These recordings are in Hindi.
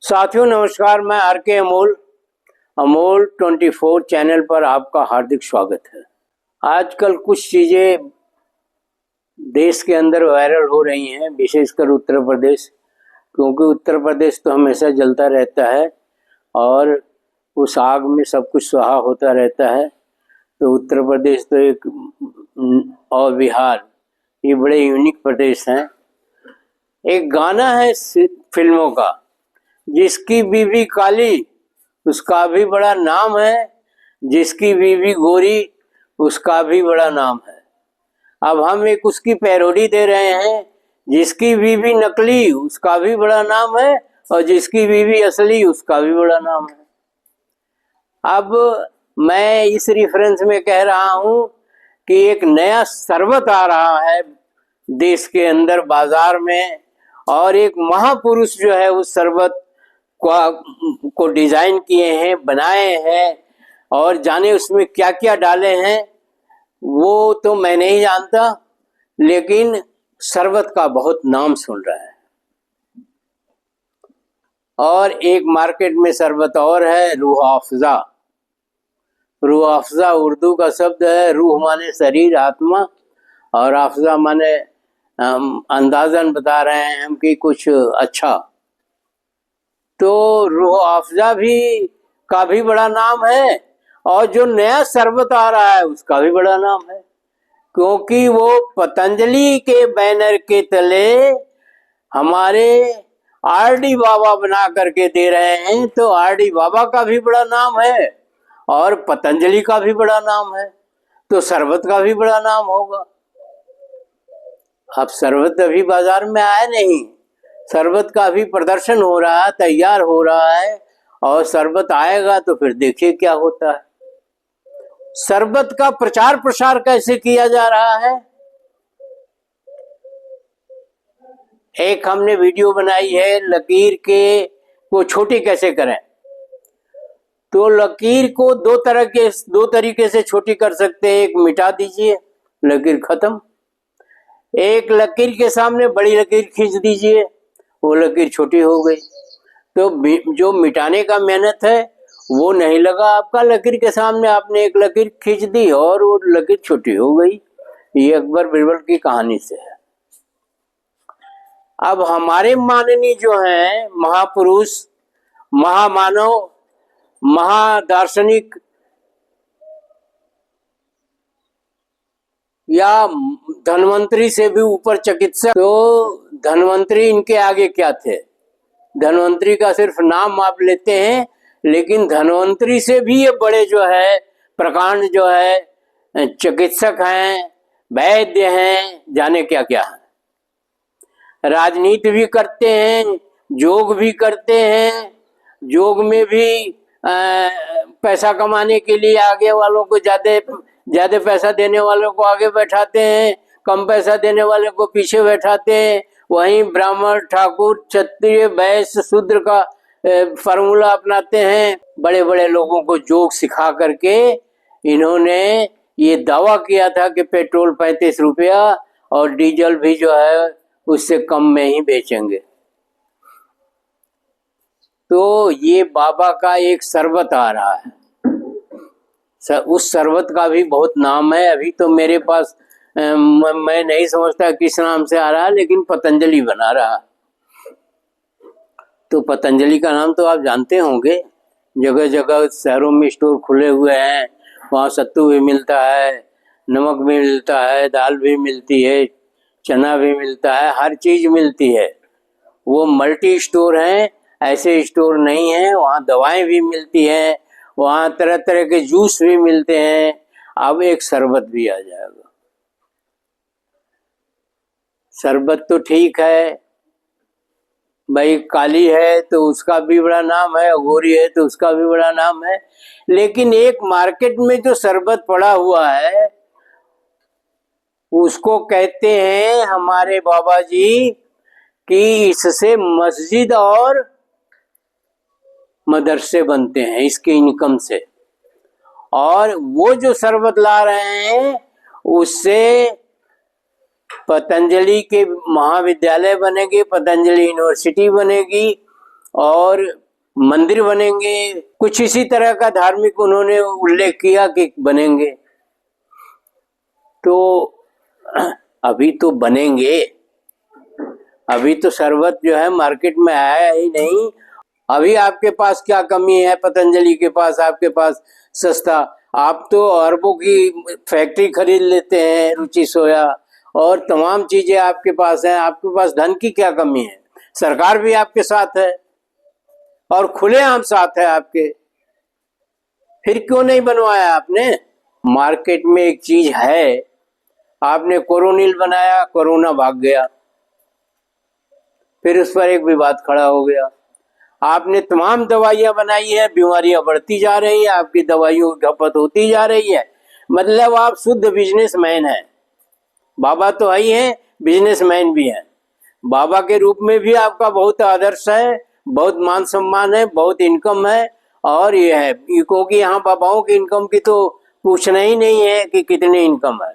साथियों नमस्कार, मैं आर के अमोल अमोल 24 चैनल पर आपका हार्दिक स्वागत है। आजकल कुछ चीज़ें देश के अंदर वायरल हो रही हैं, विशेषकर उत्तर प्रदेश, क्योंकि उत्तर प्रदेश तो हमेशा जलता रहता है और उस आग में सब कुछ स्वाहा होता रहता है। तो उत्तर प्रदेश तो एक और बिहार, ये बड़े यूनिक प्रदेश हैं। एक गाना है फिल्मों का, जिसकी बीवी काली उसका भी बड़ा नाम है, जिसकी बीवी गोरी उसका भी बड़ा नाम है। अब हम एक उसकी पैरोडी दे रहे हैं, जिसकी बीवी नकली उसका भी बड़ा नाम है और जिसकी बीवी असली उसका भी बड़ा नाम है। अब मैं इस रेफरेंस में कह रहा हूं कि एक नया शरबत आ रहा है देश के अंदर बाजार में, और एक महापुरुष जो है उस शरबत को डिजाइन किए हैं, बनाए हैं, और जाने उसमें क्या क्या डाले हैं वो तो मैं नहीं जानता, लेकिन शरबत का बहुत नाम सुन रहा है। और एक मार्केट में शरबत और है, रूह अफ़ज़ा। रूह अफ़ज़ा उर्दू का शब्द है। रूह माने शरीर, आत्मा, और अफ़ज़ा माने अंदाजन बता रहे हैं हम कि कुछ अच्छा। तो रूह अफ़ज़ा भी का भी बड़ा नाम है, और जो नया शरबत आ रहा है उसका भी बड़ा नाम है, क्योंकि वो पतंजलि के बैनर के तले हमारे आरडी बाबा बना करके दे रहे हैं। तो आरडी बाबा का भी बड़ा नाम है और पतंजलि का भी बड़ा नाम है, तो शरबत का भी बड़ा नाम होगा। अब शरबत अभी बाजार में आया नहीं, शरबत का भी प्रदर्शन हो रहा है, तैयार हो रहा है, और शरबत आएगा तो फिर देखिए क्या होता है। शरबत का प्रचार प्रसार कैसे किया जा रहा है, एक हमने वीडियो बनाई है, लकीर के को छोटी कैसे करें। तो लकीर को दो तरीके से छोटी कर सकते हैं। एक मिटा दीजिए, लकीर खत्म। एक लकीर के सामने बड़ी लकीर खींच दीजिए, वो लकीर छोटी हो गई। तो जो मिटाने का मेहनत है वो नहीं लगा आपका। लकीर के सामने आपने एक लकीर खींच दी और वो लकीर छोटी हो गई। ये अकबर बिरबल की कहानी से है। अब हमारे माननीय जो हैं महापुरुष, महामानव, महादार्शनिक या धनवंतरी से भी ऊपर चिकित्सक, तो धनवंतरी इनके आगे क्या थे। धनवंतरी का सिर्फ नाम आप लेते हैं, लेकिन धनवंतरी से भी ये बड़े जो है प्रकांड जो है चिकित्सक हैं, वैद्य हैं, जाने क्या क्या है। राजनीति भी करते हैं, योग भी करते हैं। योग में भी पैसा कमाने के लिए आगे वालों को ज्यादा पैसा देने वालों को आगे बैठाते हैं, कम पैसा देने वाले को पीछे बैठाते हैं। वहीं ब्राह्मण, ठाकुर, क्षत्रिय, वैश्य, शूद्र का फार्मूला अपनाते हैं। बड़े बड़े लोगों को योग सिखा करके इन्होंने ये दावा किया था कि पेट्रोल 35 रुपया और डीजल भी जो है उससे कम में ही बेचेंगे। तो ये बाबा का एक शरबत आ रहा है, उस शरबत का भी बहुत नाम है। अभी तो मेरे पास मैं नहीं समझता किस नाम से आ रहा है, लेकिन पतंजलि बना रहा। तो पतंजलि का नाम तो आप जानते होंगे, जगह जगह शहरों में स्टोर खुले हुए हैं। वहाँ सत्तू भी मिलता है, नमक भी मिलता है, दाल भी मिलती है, चना भी मिलता है, हर चीज मिलती है। वो मल्टी स्टोर हैं, ऐसे स्टोर नहीं है। वहाँ दवाएं भी मिलती हैं, वहाँ तरह तरह के जूस भी मिलते हैं। अब एक शरबत भी आ जाएगा। शरबत तो ठीक है भाई, काली है तो उसका भी बड़ा नाम है, गोरी है तो उसका भी बड़ा नाम है, लेकिन एक मार्केट में जो शरबत पड़ा हुआ है उसको कहते हैं हमारे बाबा जी कि इससे मस्जिद और मदरसे बनते हैं, इसके इनकम से। और वो जो शरबत ला रहे हैं उससे पतंजलि के महाविद्यालय बनेगी, पतंजलि यूनिवर्सिटी बनेगी, और मंदिर बनेंगे, कुछ इसी तरह का धार्मिक उन्होंने उल्लेख किया कि बनेंगे। तो अभी तो बनेंगे, अभी तो शरबत जो है मार्केट में आया ही नहीं। अभी आपके पास क्या कमी है पतंजलि के पास, आपके पास सस्ता, आप तो अरबों की फैक्ट्री खरीद लेते हैं, रुचि सोया और तमाम चीजें आपके पास हैं, आपके पास धन की क्या कमी है। सरकार भी आपके साथ है और खुलेआम साथ है आपके, फिर क्यों नहीं बनवाया आपने। मार्केट में एक चीज है, आपने कोरोनिल बनाया, कोरोना भाग गया, फिर उस पर एक विवाद खड़ा हो गया। आपने तमाम दवाइयां बनाई है, बीमारियां बढ़ती जा रही हैं, आपकी दवाइयों की खपत होती जा रही है, मतलब आप शुद्ध बिजनेसमैन हैं। बाबा तो है ही हैं, बिजनेसमैन भी हैं। बाबा के रूप में भी आपका बहुत आदर्श है, बहुत मान सम्मान है, बहुत इनकम है। और ये है क्योंकि यहाँ बाबाओं की इनकम की तो पूछना ही नहीं है कि कितनी इनकम है,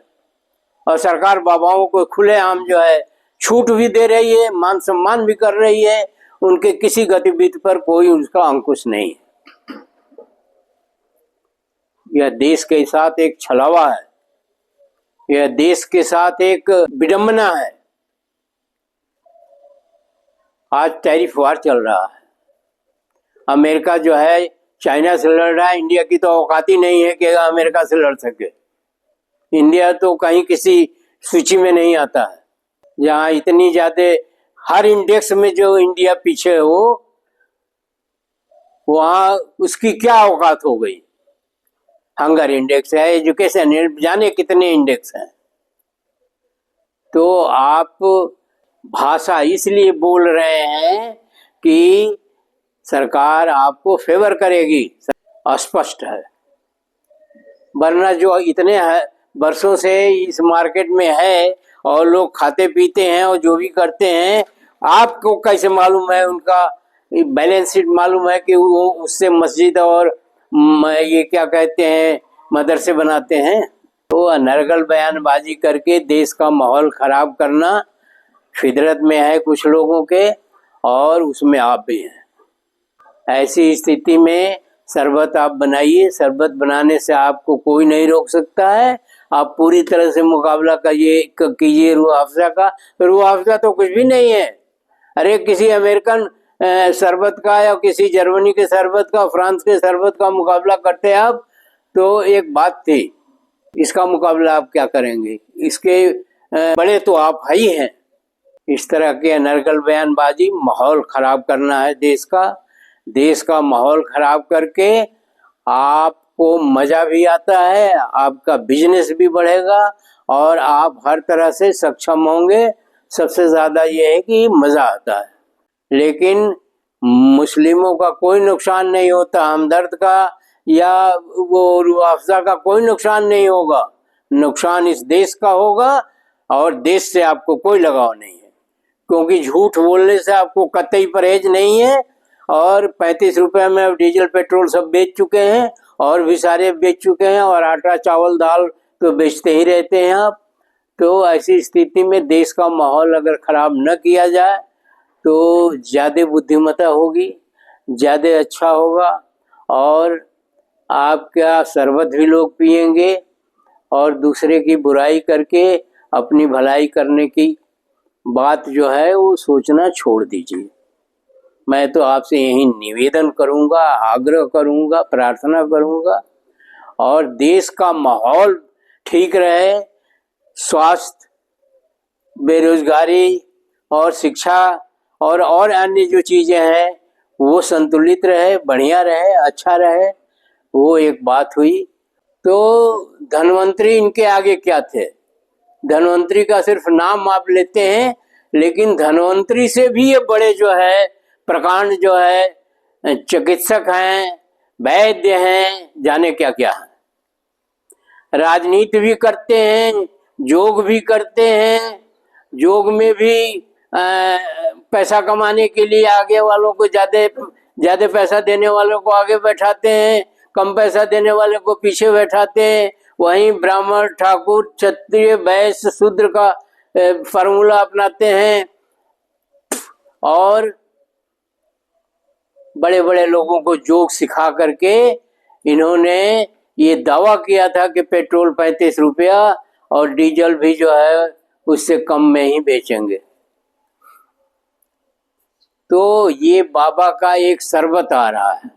और सरकार बाबाओं को खुलेआम जो है छूट भी दे रही है, मान सम्मान भी कर रही है, उनके किसी गतिविधि पर कोई उसका अंकुश नहीं है। यह देश के साथ एक छलावा है, यह देश के साथ एक विडंबना है। आज टैरिफ वार चल रहा है, अमेरिका जो है चाइना से लड़ रहा है, इंडिया की तो औकात ही नहीं है कि अमेरिका से लड़ सके। इंडिया तो कहीं किसी सूची में नहीं आता है, जहाँ इतनी ज्यादा हर इंडेक्स में जो इंडिया पीछे हो, वहां उसकी क्या औकात हो गई। हंगर इंडेक्स है, एजुकेशन, जाने कितने इंडेक्स हैं। तो आप भाषा इसलिए बोल रहे हैं कि सरकार आपको फेवर करेगी, अस्पष्ट है। वरना जो इतने वर्षों से इस मार्केट में है और लोग खाते पीते हैं और जो भी करते हैं, आपको कैसे मालूम है, उनका बैलेंस शीट मालूम है कि वो उससे मस्जिद और ये क्या कहते हैं मदरसे बनाते हैं। तो अनर्गल बयानबाजी करके देश का माहौल खराब करना फितरत में है कुछ लोगों के, और उसमें आप भी हैं। ऐसी स्थिति में शरबत आप बनाइए, शरबत बनाने से आपको कोई नहीं रोक सकता है। आप पूरी तरह से मुकाबला कीजिए रूह अफ़ज़ा का। रूह अफ़ज़ा तो कुछ भी नहीं है। अरे किसी अमेरिकन शरबत का या किसी जर्मनी के शरबत का, फ्रांस के शरबत का मुकाबला करते आप तो एक बात थी, इसका मुकाबला आप क्या करेंगे, इसके बड़े तो आप ही हैं। इस तरह के अनर्गल बयानबाजी माहौल खराब करना है देश का। देश का माहौल खराब करके आपको मजा भी आता है, आपका बिजनेस भी बढ़ेगा और आप हर तरह से सक्षम होंगे। सबसे ज्यादा ये है कि मजा आता है, लेकिन मुस्लिमों का कोई नुकसान नहीं होता, हमदर्द का या वो रूह अफ़ज़ा का कोई नुकसान नहीं होगा। नुकसान इस देश का होगा और देश से आपको कोई लगाव नहीं है, क्योंकि झूठ बोलने से आपको कतई परहेज नहीं है। और 35 रुपए में अब डीजल पेट्रोल सब बेच चुके हैं, और भी सारे बेच चुके हैं, और आटा चावल दाल तो बेचते ही रहते हैं आप। तो ऐसी स्थिति में देश का माहौल अगर खराब न किया जाए तो ज़्यादा बुद्धिमत्ता होगी, ज़्यादा अच्छा होगा, और आपका शरबत भी लोग पिएंगे और दूसरे की बुराई करके अपनी भलाई करने की बात जो है वो सोचना छोड़ दीजिए। मैं तो आपसे यही निवेदन करूंगा, आग्रह करूंगा, प्रार्थना करूंगा, और देश का माहौल ठीक रहे, स्वास्थ्य, बेरोजगारी और शिक्षा और अन्य जो चीजें हैं वो संतुलित रहे, बढ़िया रहे, अच्छा रहे, वो एक बात हुई। तो धनवंतरी इनके आगे क्या थे। धनवंतरी का सिर्फ नाम आप लेते हैं, लेकिन धनवंतरी से भी ये बड़े जो है प्रकांड जो है चिकित्सक हैं, वैद्य हैं, जाने क्या क्या है। राजनीति भी करते हैं, योग भी करते हैं, योग में भी पैसा कमाने के लिए आगे वालों को ज्यादा पैसा देने वालों को आगे बैठाते हैं, कम पैसा देने वाले को पीछे बैठाते हैं। वहीं ब्राह्मण, ठाकुर, क्षत्रिय, वैश्य, शूद्र का फार्मूला अपनाते हैं, और बड़े बड़े लोगों को जोक सिखा करके इन्होंने ये दावा किया था कि पेट्रोल 35 रुपया और डीजल भी जो है उससे कम में ही बेचेंगे। तो ये बाबा का एक शरबत आ रहा है,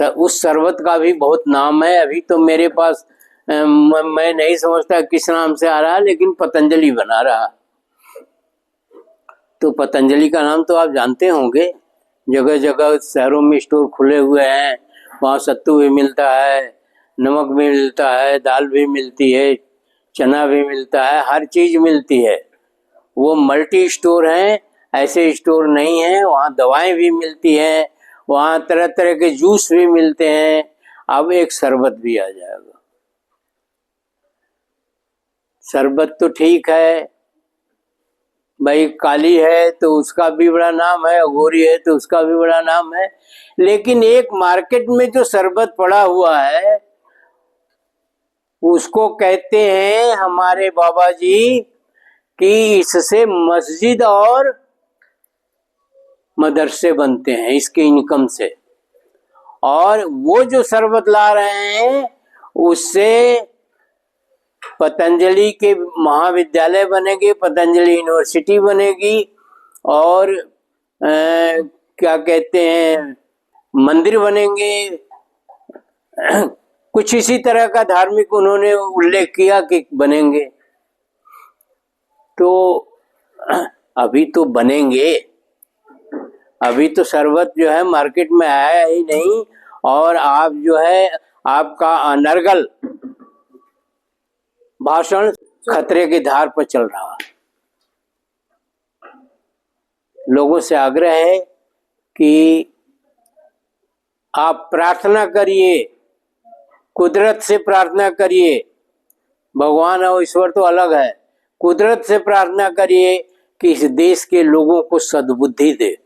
उस शरबत का भी बहुत नाम है। अभी तो मेरे पास मैं नहीं समझता किस नाम से आ रहा है, लेकिन पतंजलि बना रहा। तो पतंजलि का नाम तो आप जानते होंगे, जगह जगह शहरों में स्टोर खुले हुए हैं, वहाँ सत्तू भी मिलता है, नमक भी मिलता है, दाल भी मिलती है, चना भी मिलता है, हर चीज़ मिलती है। वो मल्टी स्टोर हैं, ऐसे स्टोर नहीं हैं। वहाँ दवाएं भी मिलती हैं, वहाँ तरह तरह के जूस भी मिलते हैं। अब एक शरबत भी आ जाएगा। शरबत तो ठीक है भाई, काली है तो उसका भी बड़ा नाम है, गोरी है तो उसका भी बड़ा नाम है, लेकिन एक मार्केट में जो शरबत पड़ा हुआ है उसको कहते हैं हमारे बाबा जी कि इससे मस्जिद और मदरसे बनते हैं, इसके इनकम से। और वो जो शरबत ला रहे हैं उससे पतंजलि के महाविद्यालय बनेंगे, पतंजलि यूनिवर्सिटी बनेगी, और क्या कहते हैं, मंदिर बनेंगे। कुछ इसी तरह का धार्मिक उन्होंने उल्लेख किया कि बनेंगे। तो अभी तो बनेंगे, अभी तो शरबत जो है मार्केट में आया ही नहीं, और आप जो है आपका अनर्गल भाषण खतरे की धार पर चल रहा है। लोगों से आग्रह है कि आप प्रार्थना करिए, कुदरत से प्रार्थना करिए। भगवान और ईश्वर तो अलग है। कुदरत से प्रार्थना करिए कि इस देश के लोगों को सद्बुद्धि दे,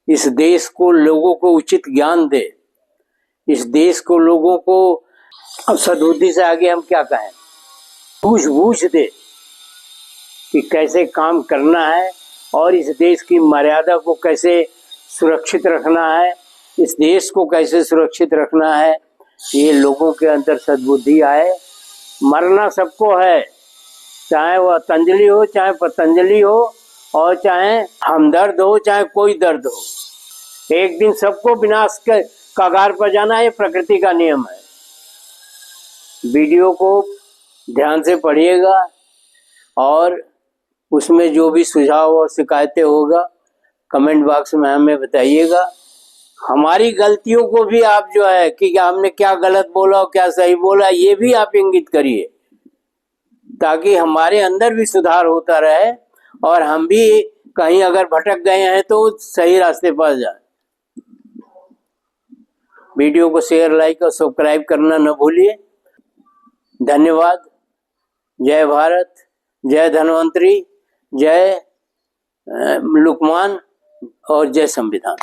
इस देश को लोगों को उचित ज्ञान दे, इस देश को लोगों को, अब सद्बुद्धि से आगे हम क्या कहें, बूझ दे कि कैसे काम करना है और इस देश की मर्यादा को कैसे सुरक्षित रखना है, इस देश को कैसे सुरक्षित रखना है। ये लोगों के अंदर सद्बुद्धि आए। मरना सबको है, चाहे वह तंजलि हो, चाहे पतंजलि हो, और चाहे हमदर्द हो, चाहे कोई दर्द हो। एक दिन सबको विनाश के कगार पर जाना, ये प्रकृति का नियम है। वीडियो को ध्यान से पढ़िएगा और उसमें जो भी सुझाव और शिकायतें होगा कमेंट बॉक्स में हमें बताइएगा। हमारी गलतियों को भी आप जो है कि हमने क्या गलत बोला और क्या सही बोला, ये भी आप इंगित करिए, ताकि हमारे अंदर भी सुधार होता रहे और हम भी कहीं अगर भटक गए हैं तो सही रास्ते पर जाए। वीडियो को शेयर, लाइक और सब्सक्राइब करना न भूलिए। धन्यवाद। जय भारत, जय धन्वंतरी, जय लुकमान और जय संविधान।